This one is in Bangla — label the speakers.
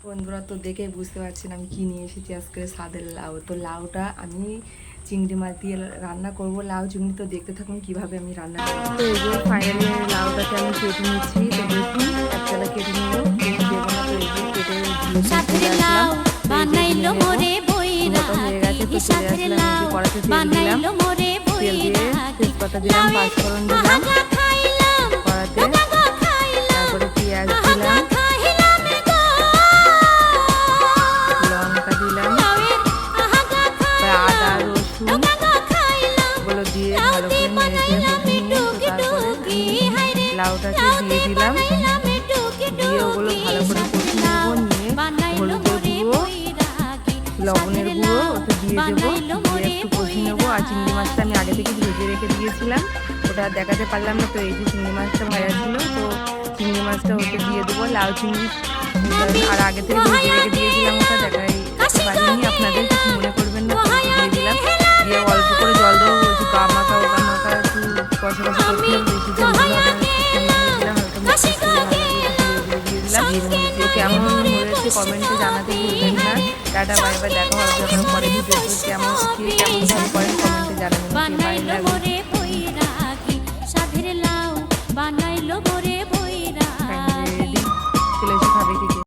Speaker 1: বন্ধুরা তো দেখে বুঝতে পারছেন আমি কি নিয়ে এসেছি আজকে স্বাদের লাউ। তো লাউটা আমি চিংড়ি মাছ দিয়ে রান্না করব। লাউ চিংড়ি তো দেখতে থাকুন কিভাবে আমি রান্না করব। তো এই যে ফাইনালি লাউটাকে আমি কেটে নিচ্ছি। তো দেখুন একতলা কেটে নিল, কেটে দেবো না। তো এই যে কেটে চলে আসলাম। তো এই যে মতো হয়ে গেছে। তো চলে আসলাম, এই যে কড়াতে তেল দিলাম, তেল দিয়ে তেজপাতা দিলাম, পাঁচফোড়ন দিলাম কড়াতে, তারপরে পেঁয়াজ দিলাম, লঙ্কা দিলাম, আদা রসুন গুলো দিয়ে ভালো করে নেড়ে নিয়ে তো তারপরে লাউটাকে দিয়ে দিলাম, দিয়ে ওগুলো ভালো করে কষে নেবো। নিয়ে হলুদের গুঁড়ো, লবণের গুঁড়ো ওটা দিয়ে দেবো, দিয়ে একটু কষে নেবো। আর চিংড়ি মাছটা আমি আগে থেকে ভেজে রেখে দিয়েছিলাম, ওটা দেখাতে পারলাম না। তো এই যে চিংড়ি মাছটা ভাজা ছিল, তো চিংড়ি মাছটা ওকে দিয়ে দেবো। লাউ চিংড়ি আর আগে থেকে ভেজে রেখে দিয়েছিলাম, ওটা দেখাই পারিনি, আপনাদের কিছু মনে করবেন না। দিয়ে দিলাম, দিয়ে অল্প করে জল দেবো। বলছি গা মাখা ওগা মাখা একটু কষা কষা করতে হবে, বেশি জল দিলাম। কেমন হয়েছে কমেন্টে জানাতে ভুলবেন না। টাটা বাই বাই, দেখা হবে পরে ভিডিওতে। কেমন করেন কমেন্টে জানাবেন। Bye bye.